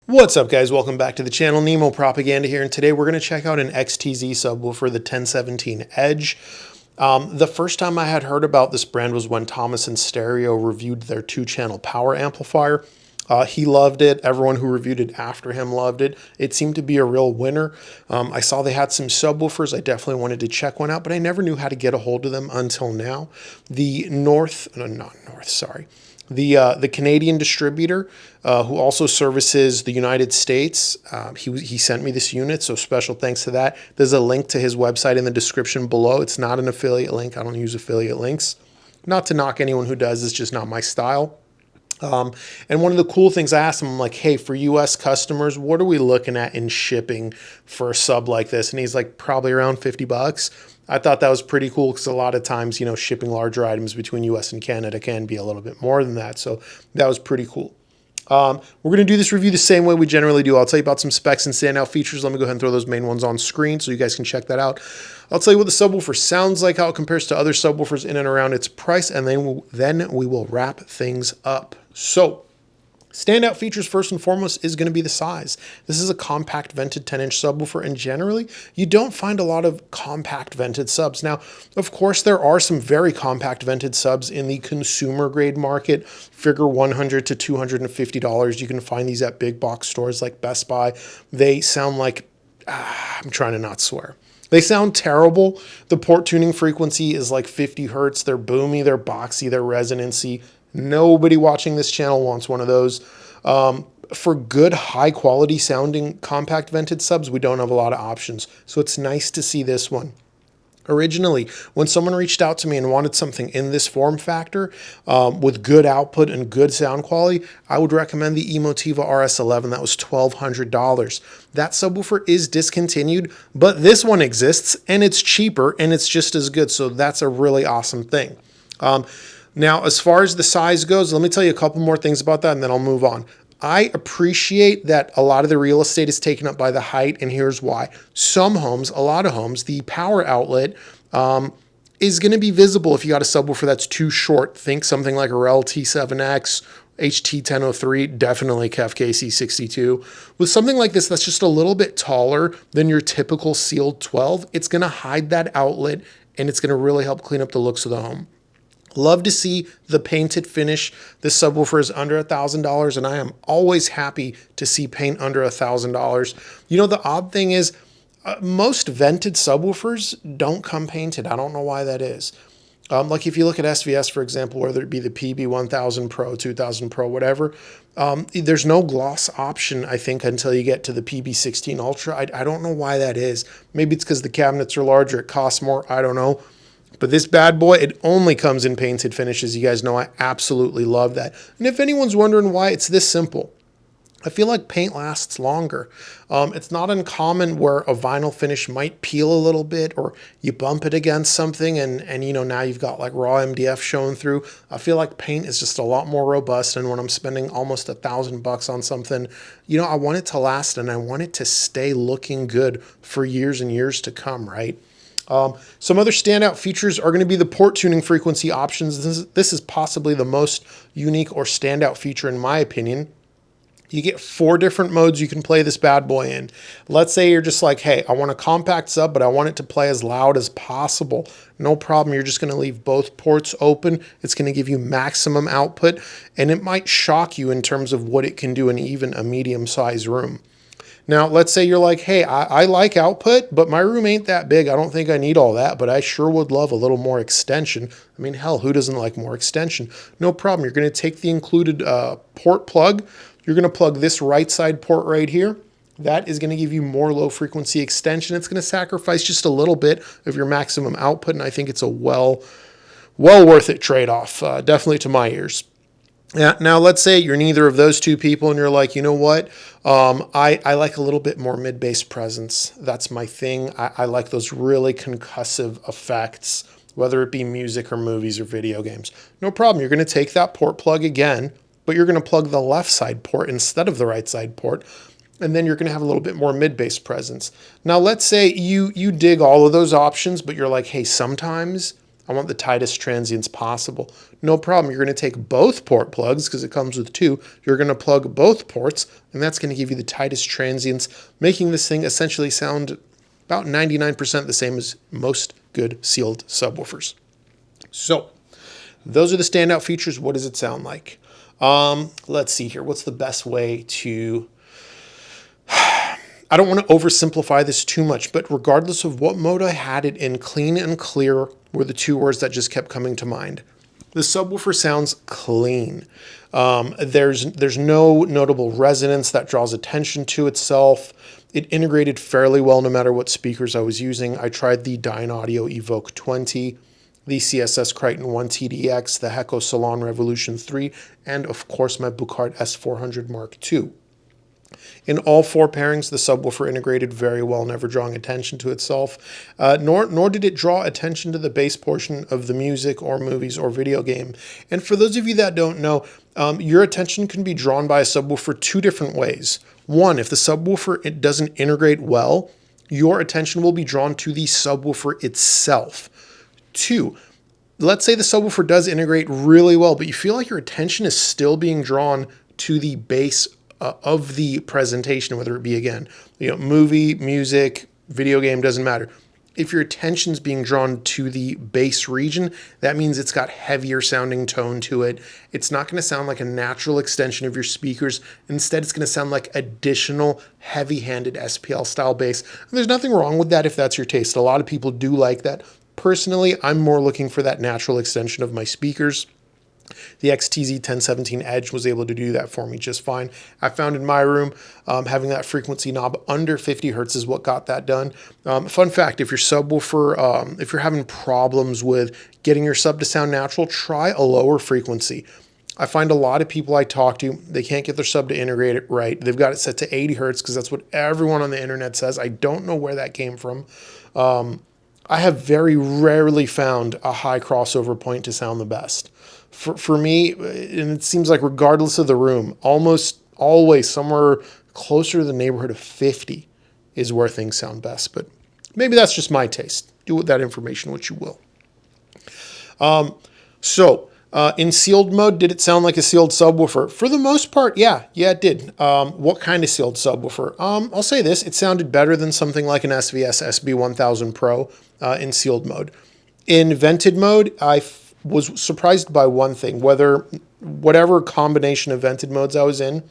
What's up, guys? Welcome back to the channel. Nemo Propaganda here, and today we're going to check out an XTZ subwoofer, the 1017 Edge. The first time I had heard about this brand was when Thomas and Stereo reviewed their 2-channel power amplifier. He loved it. Everyone who reviewed it after him loved it. It seemed to be a real winner. I saw they had some subwoofers. I definitely wanted to check one out, but I never knew how to get a hold of them until now. The the Canadian distributor, who also services the United States, he sent me this unit, so special thanks to that. There's a link to his website in the description below. It's not an affiliate link. I don't use affiliate links. Not to knock anyone who does, it's just not my style. And one of the cool things I asked him, I'm like, hey, for US customers, what are we looking at in shipping for a sub like this? And he's like, probably around 50 bucks. I thought that was pretty cool because a lot of times, you know, shipping larger items between US and Canada can be a little bit more than that. So that was pretty cool. We're going to do this review the same way we generally do. I'll tell you about some specs and standout features. Let me go ahead and throw those main ones on screen so you guys can check that out. I'll tell you what the subwoofer sounds like, how it compares to other subwoofers in and around its price, and then we will wrap things up. So, standout features first and foremost is going to be the size. This is a compact vented 10-inch subwoofer, and generally you don't find a lot of compact vented subs. Now, of course, there are some very compact vented subs in the consumer grade market. Figure $100 to $250. You can find these at big box stores like Best Buy. They sound like, I'm trying to not swear. They sound terrible. The port tuning frequency is like 50 hertz. They're boomy, they're boxy, they're resonancy. Nobody watching this channel wants one of those. For good, high quality sounding compact vented subs, we don't have a lot of options. So it's nice to see this one. Originally, when someone reached out to me and wanted something in this form factor with good output and good sound quality, I would recommend the Emotiva RS11. That was $1,200. That subwoofer is discontinued, but this one exists and it's cheaper and it's just as good. So that's a really awesome thing. Now, as far as the size goes, let me tell you a couple more things about that and then I'll move on. I appreciate that a lot of the real estate is taken up by the height, and here's why. Some homes, a lot of homes, the power outlet is going to be visible if you got a subwoofer that's too short. Think something like a REL T7X, HT1003, definitely KEF KC62. With something like this that's just a little bit taller than your typical sealed 12, it's going to hide that outlet, and it's going to really help clean up the looks of the home. Love to see the painted finish. This subwoofer is under $1,000, and I am always happy to see paint under $1,000. You know, the odd thing is most vented subwoofers don't come painted. I don't know why that is. Like if you look at SVS, for example, whether it be the PB1000 Pro, 2000 Pro, whatever, there's no gloss option, I think, until you get to the PB16 Ultra. I don't know why that is. Maybe it's because the cabinets are larger, it costs more, I don't know. But this bad boy, it only comes in painted finishes. You guys know I absolutely love that. And if anyone's wondering why it's this simple, I feel like paint lasts longer. It's not uncommon where a vinyl finish might peel a little bit, or you bump it against something and you know, now you've got like raw MDF showing through. I feel like paint is just a lot more robust, and when I'm spending almost $1,000 on something, you know, I want it to last and I want it to stay looking good for years and years to come, right? Some other standout features are going to be the port tuning frequency options. This is possibly the most unique or standout feature in my opinion. You get 4 different modes you can play this bad boy in. Let's say you're just like, hey, I want a compact sub, but I want it to play as loud as possible. No problem. You're just going to leave both ports open. It's going to give you maximum output, and it might shock you in terms of what it can do in even a medium-sized room. Now, let's say you're like, hey, I like output, but my room ain't that big. I don't think I need all that, but I sure would love a little more extension. I mean, hell, who doesn't like more extension? No problem. You're going to take the included port plug. You're going to plug this right side port right here. That is going to give you more low frequency extension. It's going to sacrifice just a little bit of your maximum output, and I think it's a well worth it trade-off, definitely to my ears. Yeah, now let's say you're neither of those two people and you're like, you know what, I like a little bit more mid-bass presence. That's my thing. I like those really concussive effects, whether it be music or movies or video games. No problem. You're going to take that port plug again, but you're going to plug the left side port instead of the right side port, and then you're going to have a little bit more mid-bass presence. Now let's say you dig all of those options, but you're like, hey, sometimes I want the tightest transients possible. No problem. You're going to take both port plugs because it comes with two. You're going to plug both ports, and that's going to give you the tightest transients, making this thing essentially sound about 99% the same as most good sealed subwoofers. So those are the standout features. What does it sound like? Let's see here. What's the best way to... I don't want to oversimplify this too much, but regardless of what mode I had it in, clean and clear were the two words that just kept coming to mind. The subwoofer sounds clean. There's no notable resonance that draws attention to itself. It integrated fairly well no matter what speakers I was using. I tried the Dynaudio Evoke 20, the CSS Crichton 1 TDX, the Hecko Salon Revolution 3, and of course my Buchart S400 Mark II. In all four pairings, the subwoofer integrated very well, never drawing attention to itself, nor did it draw attention to the bass portion of the music or movies or video game. And for those of you that don't know, your attention can be drawn by a subwoofer two different ways. One, if the subwoofer it doesn't integrate well, your attention will be drawn to the subwoofer itself. Two, let's say the subwoofer does integrate really well, but you feel like your attention is still being drawn to the bass of the presentation, whether it be, again, movie, music, video game, doesn't matter. If your attention's being drawn to the bass region, that means it's got heavier sounding tone to it. It's not going to sound like a natural extension of your speakers. Instead, it's going to sound like additional heavy-handed SPL style bass. And there's nothing wrong with that if that's your taste. A lot of people do like that. Personally, I'm more looking for that natural extension of my speakers. The XTZ 1017 Edge was able to do that for me just fine. I found in my room, having that frequency knob under 50 hertz is what got that done. Fun fact, if your subwoofer, if you're having problems with getting your sub to sound natural, try a lower frequency. I find a lot of people I talk to, they can't get their sub to integrate it right. They've got it set to 80 hertz because that's what everyone on the internet says. I don't know where that came from. I have very rarely found a high crossover point to sound the best. For me, and it seems like regardless of the room, almost always somewhere closer to the neighborhood of 50 is where things sound best. But maybe that's just my taste. Do with that information what you will. In sealed mode, did it sound like a sealed subwoofer? For the most part, yeah, it did. What kind of sealed subwoofer? I'll say this, it sounded better than something like an SVS SB1000 Pro in sealed mode. In vented mode, I was surprised by one thing, whatever combination of vented modes I was in,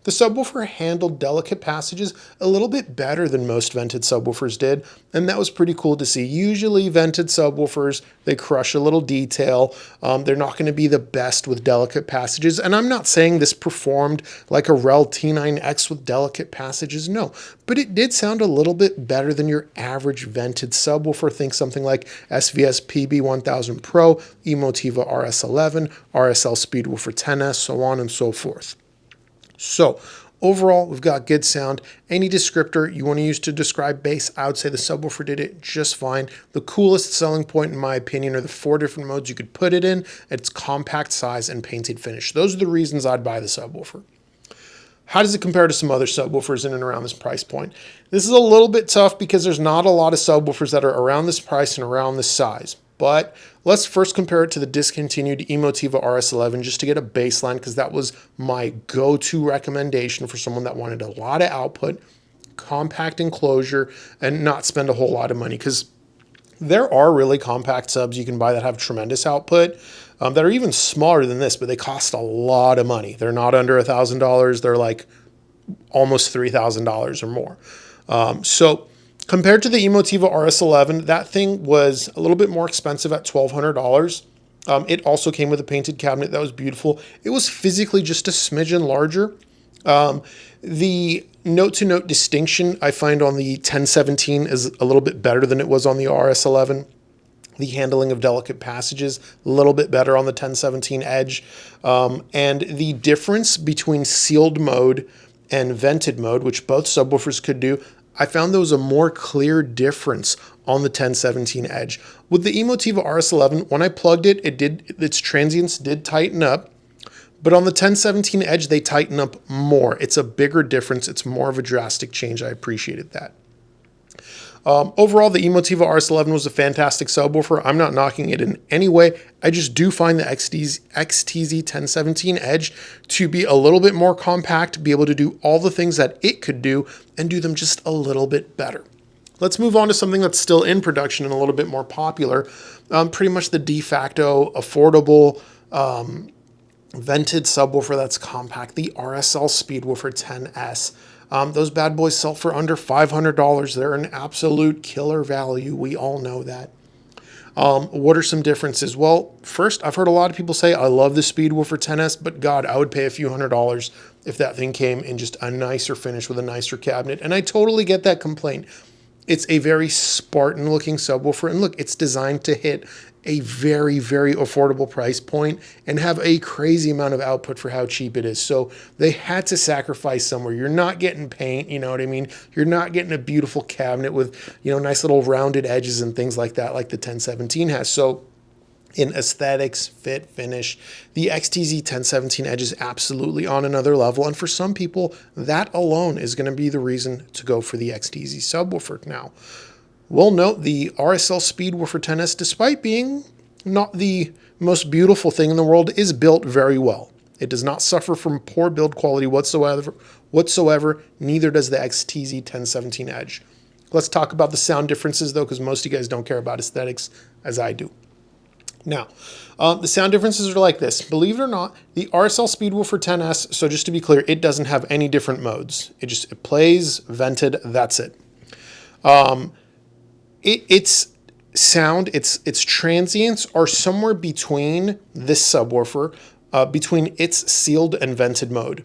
the subwoofer handled delicate passages a little bit better than most vented subwoofers did, and that was pretty cool to see. Usually vented subwoofers, they crush a little detail. They're not going to be the best with delicate passages, and I'm not saying this performed like a Rel T9X with delicate passages, no, but it did sound a little bit better than your average vented subwoofer. Think something like SVS PB1000 Pro, Emotiva RS11, RSL Speedwoofer 10S, so on and so forth. So overall, we've got good sound. Any descriptor you want to use to describe bass, I would say the subwoofer did it just fine. The coolest selling point, in my opinion, are the 4 different modes you could put it in, its compact size and painted finish. Those are the reasons I'd buy the subwoofer. How does it compare to some other subwoofers in and around this price point? This is a little bit tough because there's not a lot of subwoofers that are around this price and around this size. But let's first compare it to the discontinued Emotiva RS11 just to get a baseline, because that was my go-to recommendation for someone that wanted a lot of output, compact enclosure, and not spend a whole lot of money, because there are really compact subs you can buy that have tremendous output that are even smaller than this, but they cost a lot of money. They're not under $1,000. They're like almost $3,000 or more. So compared to the Emotiva RS11, that thing was a little bit more expensive at $1,200. It also came with a painted cabinet that was beautiful. It was physically just a smidgen larger. The note-to-note distinction I find on the 1017 is a little bit better than it was on the RS11. The handling of delicate passages, a little bit better on the 1017 Edge. And the difference between sealed mode and vented mode, which both subwoofers could do, I found there was a more clear difference on the 1017 Edge. With the Emotiva RS11, when I plugged it, its transients did tighten up, but on the 1017 Edge, they tighten up more. It's a bigger difference. It's more of a drastic change. I appreciated that. Overall, the Emotiva RS11 was a fantastic subwoofer. I'm not knocking it in any way. I just do find the XTZ 1017 Edge to be a little bit more compact, be able to do all the things that it could do, and do them just a little bit better. Let's move on to something that's still in production and a little bit more popular. Pretty much the de facto affordable vented subwoofer that's compact, the RSL Speedwoofer 10S. Those bad boys sell for under $500. They're an absolute killer value. We all know that. What are some differences? Well, first, I've heard a lot of people say, I love the Speedwoofer 10S, but God, I would pay a few $100s if that thing came in just a nicer finish with a nicer cabinet. And I totally get that complaint. It's a very Spartan looking subwoofer. And look, it's designed to hit a very, very affordable price point and have a crazy amount of output for how cheap it is. So they had to sacrifice somewhere. You're not getting paint, you know what I mean? You're not getting a beautiful cabinet with, you know, nice little rounded edges and things like that, like the 1017 has. So in aesthetics, fit, finish, the XTZ 1017 Edge is absolutely on another level. And for some people, that alone is going to be the reason to go for the XTZ subwoofer. Now, we'll note the RSL Speedwoofer 10S, despite being not the most beautiful thing in the world, is built very well. It does not suffer from poor build quality whatsoever. Neither does the XTZ 1017 Edge. Let's talk about the sound differences, though, because most of you guys don't care about aesthetics as I do. Now, the sound differences are like this. Believe it or not, the RSL Speedwoofer 10S, so just to be clear, it doesn't have any different modes. It plays vented, that's it. Its sound, its transients are somewhere between this subwoofer, between its sealed and vented mode.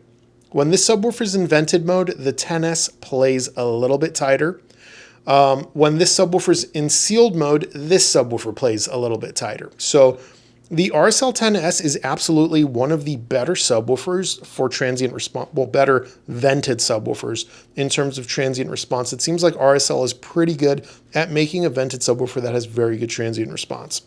When this subwoofer is in vented mode, the 10S plays a little bit tighter. When this subwoofer is in sealed mode, this subwoofer plays a little bit tighter. So the RSL 10S is absolutely one of the better subwoofers for transient response, well, better vented subwoofers in terms of transient response. It seems like RSL is pretty good at making a vented subwoofer that has very good transient response.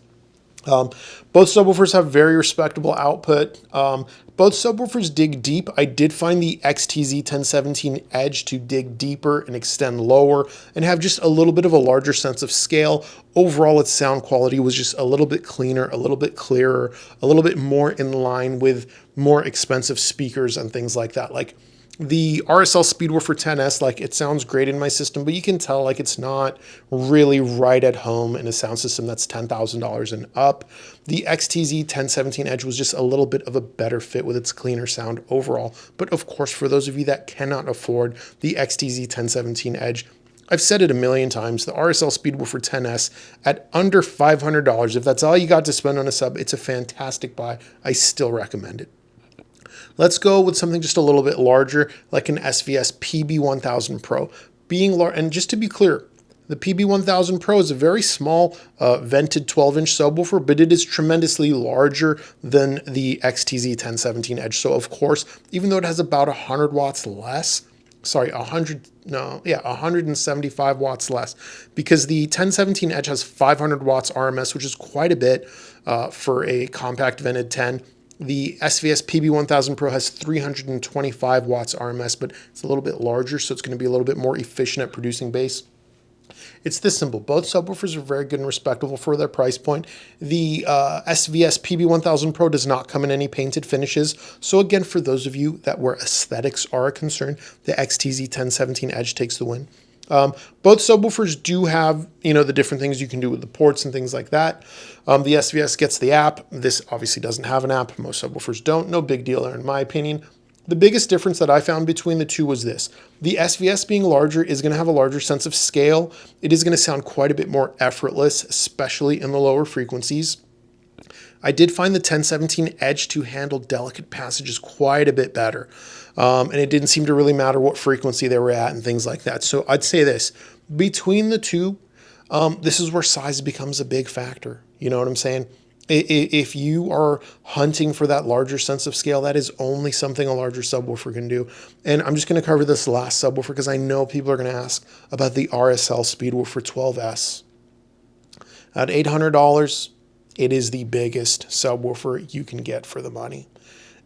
Both subwoofers have very respectable output. Both subwoofers dig deep. I did find the XTZ 1017 Edge to dig deeper and extend lower and have just a little bit of a larger sense of scale. Overall, its sound quality was just a little bit cleaner, a little bit clearer, a little bit more in line with more expensive speakers and things like that. Like the RSL Speedwoofer 10S, like it sounds great in my system, but you can tell like it's not really right at home in a sound system that's $10,000 and up. The XTZ 1017 Edge was just a little bit of a better fit with its cleaner sound overall. But of course, for those of you that cannot afford the XTZ 1017 Edge, I've said it a million times, the RSL Speedwoofer 10S at under $500, if that's all you got to spend on a sub, it's a fantastic buy. I still recommend it. Let's go with something just a little bit larger, like an SVS PB1000 Pro. Being large, and just to be clear, the PB1000 Pro is a very small vented 12-inch subwoofer, but it is tremendously larger than the XTZ 1017 Edge. So of course, even though it has about 100 watts less, 175 watts less, because the 1017 Edge has 500 watts RMS, which is quite a bit for a compact vented 10. The SVS PB1000 Pro has 325 watts RMS, but it's a little bit larger, so it's going to be a little bit more efficient at producing bass. It's this simple. Both subwoofers are very good and respectable for their price point. The SVS PB1000 Pro does not come in any painted finishes. So again, for those of you that where aesthetics are a concern, the XTZ 1017 Edge takes the win. Both subwoofers do have, you know, the different things you can do with the ports and things like that. The SVS gets the app. This obviously doesn't have an app. Most subwoofers don't. No big deal there in my opinion. The biggest difference that I found between the two was this. The SVS being larger is going to have a larger sense of scale. It is going to sound quite a bit more effortless, especially in the lower frequencies. I did find the 1017 Edge to handle delicate passages quite a bit better. And it didn't seem to really matter what frequency they were at and things like that. So I'd say this, between the two, this is where size becomes a big factor. You know what I'm saying? If you are hunting for that larger sense of scale, that is only something a larger subwoofer can do. And I'm just going to cover this last subwoofer because I know people are going to ask about the RSL Speedwoofer 12S. At $800, it is the biggest subwoofer you can get for the money.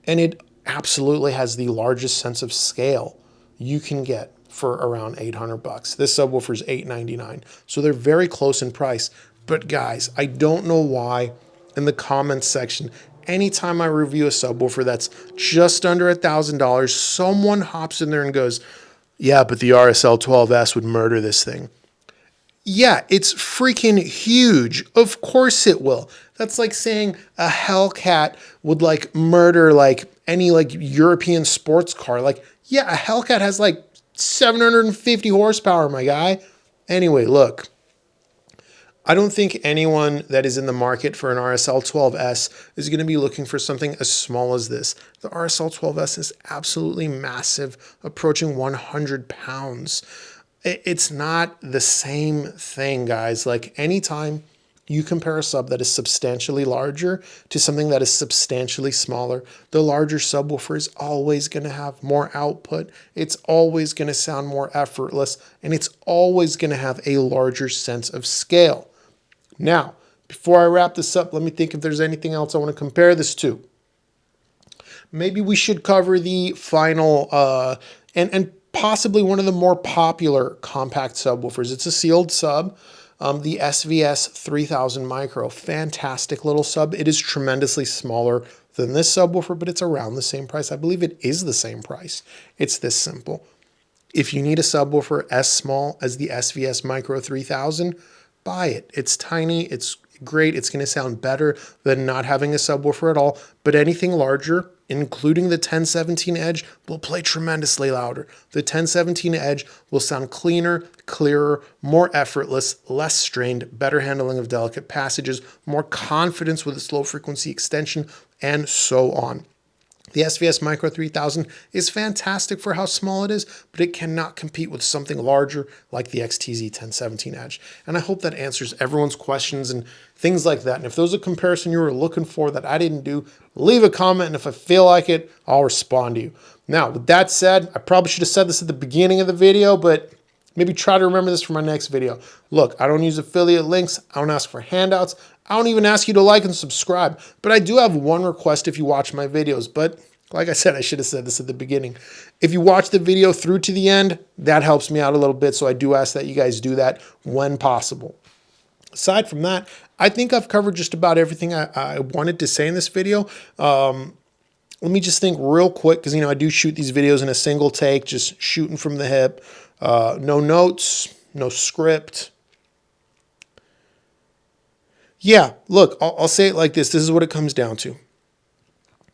And it absolutely has the largest sense of scale you can get for around 800 bucks. This subwoofer is $899. So they're very close in price. But guys, I don't know why in the comments section, anytime I review a subwoofer that's just under $1,000, someone hops in there and goes, yeah, but the RSL 12S would murder this thing. Yeah, it's freaking huge. Of course it will. That's like saying a Hellcat would like murder like any like European sports car. Like, yeah, a Hellcat has like 750 horsepower, my guy. Anyway, look, I don't think anyone that is in the market for an RSL 12S is going to be looking for something as small as this. The RSL 12S is absolutely massive, approaching 100 pounds. It's not the same thing, guys. Like anytime you compare a sub that is substantially larger to something that is substantially smaller, the larger subwoofer is always going to have more output. It's always going to sound more effortless, and it's always going to have a larger sense of scale. Now, before I wrap this up, let me think if there's anything else I want to compare this to. Maybe we should cover the final and possibly one of the more popular compact subwoofers. It's a sealed sub, the SVS 3000 Micro. Fantastic little sub. It is tremendously smaller than this subwoofer, but it's around the same price. I believe it is the same price. It's this simple. If you need a subwoofer as small as the SVS Micro 3000, buy it. It's tiny. It's great. It's going to sound better than not having a subwoofer at all, but anything larger, including the 1017 Edge, will play tremendously louder. The 1017 Edge will sound cleaner, clearer, more effortless, less strained, better handling of delicate passages, more confidence with its low frequency extension, and so on. The SVS Micro 3000 is fantastic for how small it is, but it cannot compete with something larger like the XTZ 1017 Edge. And I hope that answers everyone's questions and things like that. And if there's a comparison you were looking for that I didn't do, leave a comment, and if I feel like it, I'll respond to you. Now, with that said, I probably should have said this at the beginning of the video, but maybe try to remember this for my next video. Look, I don't use affiliate links. I don't ask for handouts. I don't even ask you to like and subscribe, but I do have one request if you watch my videos. But like I said, I should have said this at the beginning. If you watch the video through to the end, that helps me out a little bit. So I do ask that you guys do that when possible. Aside from that, I think I've covered just about everything I wanted to say in this video. Let me just think real quick, because, I do shoot these videos in a single take, just shooting from the hip. No notes, no script. Yeah, look, I'll say it like this. This is what it comes down to.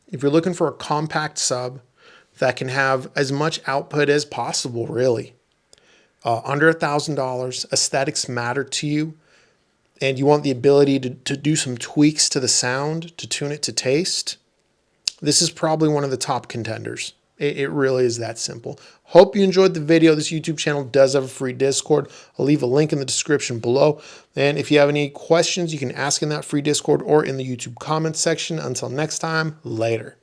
If you're looking for a compact sub that can have as much output as possible, really, under $1,000, aesthetics matter to you, and you want the ability to do some tweaks to the sound, to tune it to taste, this is probably one of the top contenders. It really is that simple. Hope you enjoyed the video. This YouTube channel does have a free Discord. I'll leave a link in the description below. And if you have any questions, you can ask in that free Discord or in the YouTube comments section. Until next time, later.